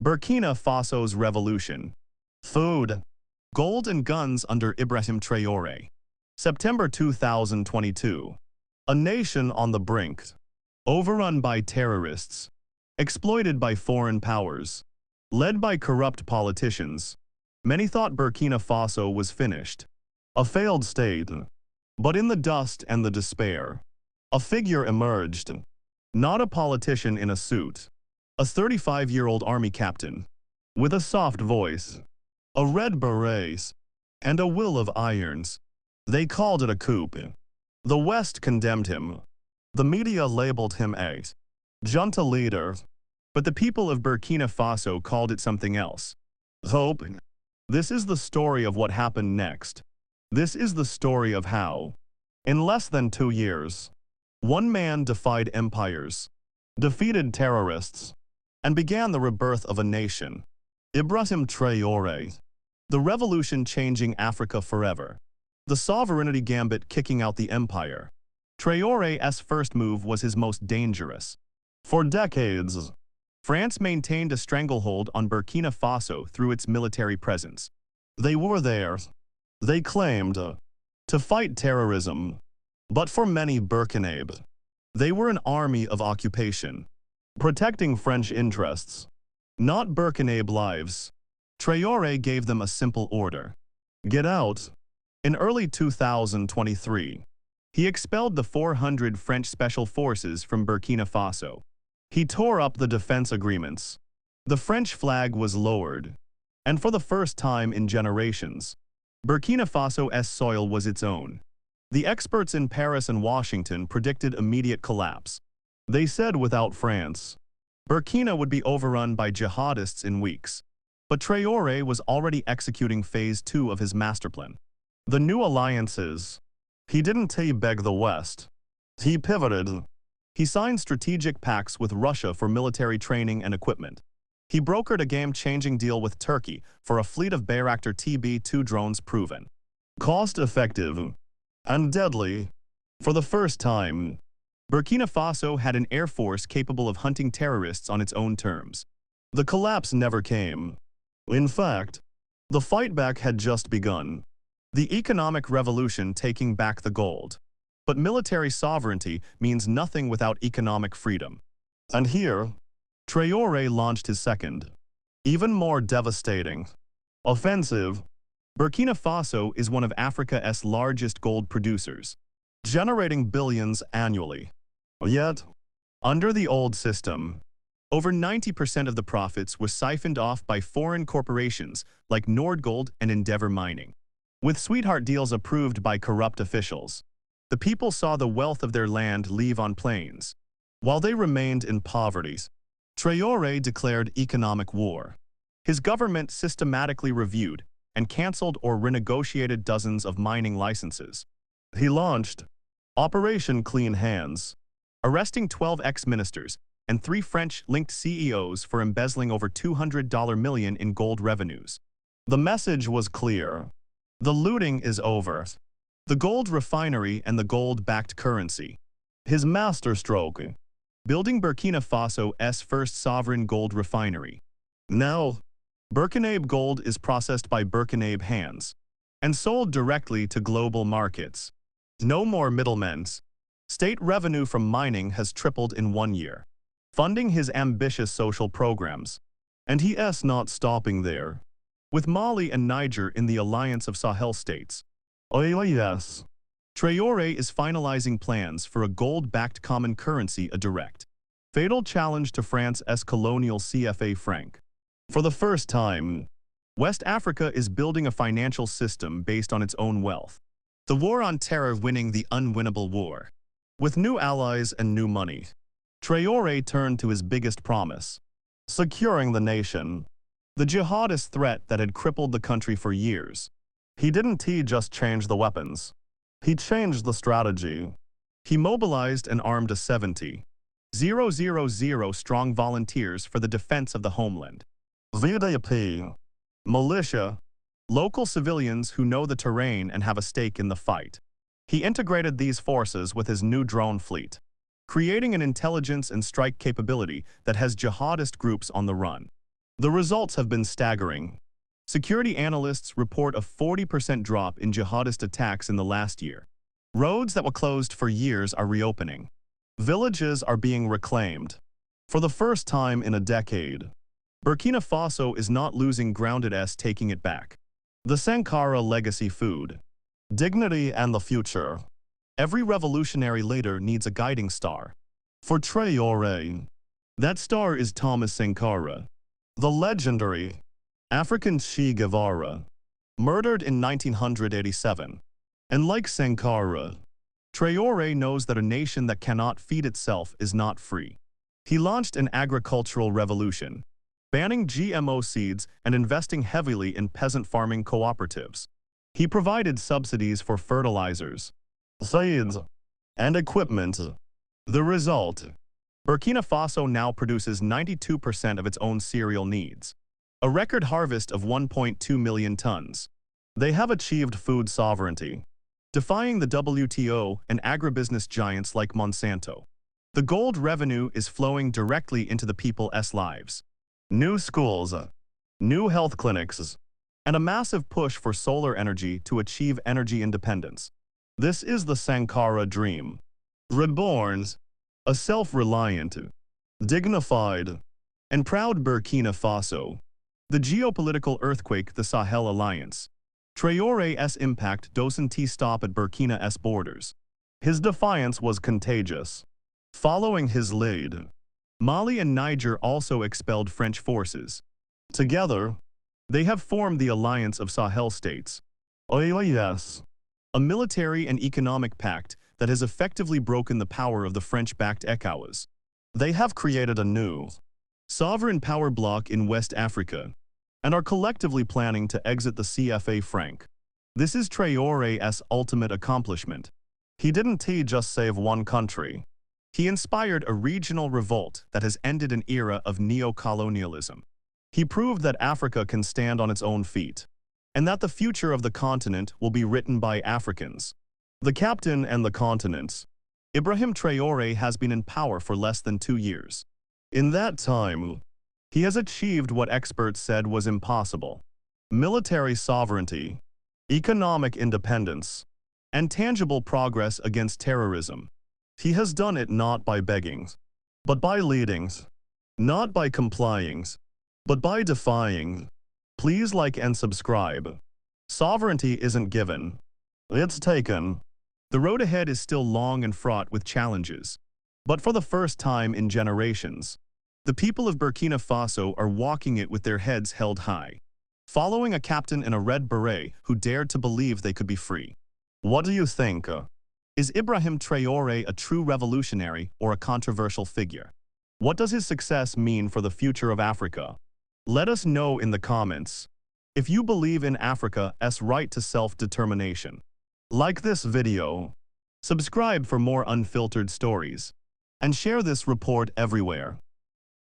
Burkina Faso's revolution. Food, gold and guns under Ibrahim Traoré. September 2022. A nation on the brink. Overrun by terrorists. Exploited by foreign powers. Led by corrupt politicians. Many thought Burkina Faso was finished. A failed state. But in the dust and the despair, a figure emerged. Not a politician in a suit. A 35-year-old army captain. With a soft voice. A red beret. And a will of irons. They called it a coup. The West condemned him. The media labeled him a junta leader. But the people of Burkina Faso called it something else. Hope. This is the story of what happened next. This is the story of how, in less than 2 years, one man defied empires, defeated terrorists, and began the rebirth of a nation. Ibrahim Traoré. The revolution changing Africa forever. The sovereignty gambit kicking out the empire. Traoré's first move was his most dangerous. For decades, France maintained a stranglehold on Burkina Faso through its military presence. They were there, they claimed, to fight terrorism. But for many Burkinabé, they were an army of occupation, protecting French interests, not Burkinabé lives. Traoré gave them a simple order. Get out. In early 2023, he expelled the 400 French special forces from Burkina Faso. He tore up the defense agreements. The French flag was lowered. And for the first time in generations, Burkina Faso's soil was its own. The experts in Paris and Washington predicted immediate collapse. They said without France, Burkina would be overrun by jihadists in weeks. But Traoré was already executing phase 2 of his master plan. The new alliances. He didn't beg the West. He pivoted. He signed strategic pacts with Russia for military training and equipment. He brokered a game-changing deal with Turkey for a fleet of Bayraktar TB2 drones proven cost-effective and deadly. For the first time, Burkina Faso had an air force capable of hunting terrorists on its own terms. The collapse never came. In fact, the fight back had just begun. The economic revolution taking back the gold. But military sovereignty means nothing without economic freedom. And here, Traoré launched his second, even more devastating, offensive. Burkina Faso is one of Africa's largest gold producers, generating billions annually. Yet, under the old system, over 90% of the profits were siphoned off by foreign corporations like Nordgold and Endeavour Mining. With sweetheart deals approved by corrupt officials, the people saw the wealth of their land leave on planes. While they remained in poverty, Traoré declared economic war. His government systematically reviewed and canceled or renegotiated dozens of mining licenses. He launched Operation Clean Hands, arresting 12 ex-ministers and 3 French-linked CEOs for embezzling over $200 million in gold revenues. The message was clear. The looting is over. The gold refinery and the gold-backed currency. His masterstroke. Building Burkina Faso's first sovereign gold refinery. Now, Burkinabé gold is processed by Burkinabé hands and sold directly to global markets. No more middlemen. State revenue from mining has tripled in 1 year, funding his ambitious social programs. And he's not stopping there. With Mali and Niger in the alliance of Sahel states. Oh yes. Traoré is finalizing plans for a gold-backed common currency, a direct, fatal challenge to France's colonial CFA franc. For the first time, West Africa is building a financial system based on its own wealth. The war on terror winning the unwinnable war. With new allies and new money, Traoré turned to his biggest promise, securing the nation. The jihadist threat that had crippled the country for years. He didn't just change the weapons. He changed the strategy. He mobilized and armed a 70,000 strong volunteers for the defense of the homeland. VDP, militia, local civilians who know the terrain and have a stake in the fight. He integrated these forces with his new drone fleet, creating an intelligence and strike capability that has jihadist groups on the run. The results have been staggering. Security analysts report a 40% drop in jihadist attacks in the last year. Roads that were closed for years are reopening. Villages are being reclaimed. For the first time in a decade, Burkina Faso is not losing ground, it's taking it back. The Sankara legacy: food, dignity, and the future. Every revolutionary leader needs a guiding star. For Traore, that star is Thomas Sankara, the legendary African Che Guevara, murdered in 1987. And like Sankara, Traore knows that a nation that cannot feed itself is not free. He launched an agricultural revolution, banning GMO seeds and investing heavily in peasant farming cooperatives. He provided subsidies for fertilizers, seeds, and equipment. The result: Burkina Faso now produces 92% of its own cereal needs, a record harvest of 1.2 million tons. They have achieved food sovereignty, defying the WTO and agribusiness giants like Monsanto. The gold revenue is flowing directly into the people's lives. New schools, new health clinics, and a massive push for solar energy to achieve energy independence. This is the Sankara dream. Reborn, a self-reliant, dignified, and proud Burkina Faso. The geopolitical earthquake: the Sahel alliance. Traore's impact doesn't stop at Burkina's borders. His defiance was contagious. Following his lead, Mali and Niger also expelled French forces. Together, they have formed the Alliance of Sahel States, OAS, a military and economic pact that has effectively broken the power of the French-backed ECOWAS. They have created a new, sovereign power bloc in West Africa and are collectively planning to exit the CFA franc. This is Traore's ultimate accomplishment. He didn't just save one country. He inspired a regional revolt that has ended an era of neo-colonialism. He proved that Africa can stand on its own feet, and that the future of the continent will be written by Africans. The captain and the continents. Ibrahim Traoré has been in power for less than 2 years. In that time, he has achieved what experts said was impossible: military sovereignty, economic independence, and tangible progress against terrorism. He has done it not by begging, but by leading, not by complying, but by defying. Please like and subscribe. Sovereignty isn't given, it's taken. The road ahead is still long and fraught with challenges. But for the first time in generations, the people of Burkina Faso are walking it with their heads held high, following a captain in a red beret who dared to believe they could be free. What do you think? Is Ibrahim Traoré a true revolutionary or a controversial figure? What does his success mean for the future of Africa? Let us know in the comments. If you believe in Africa's right to self-determination, like this video, subscribe for more unfiltered stories, and share this report everywhere.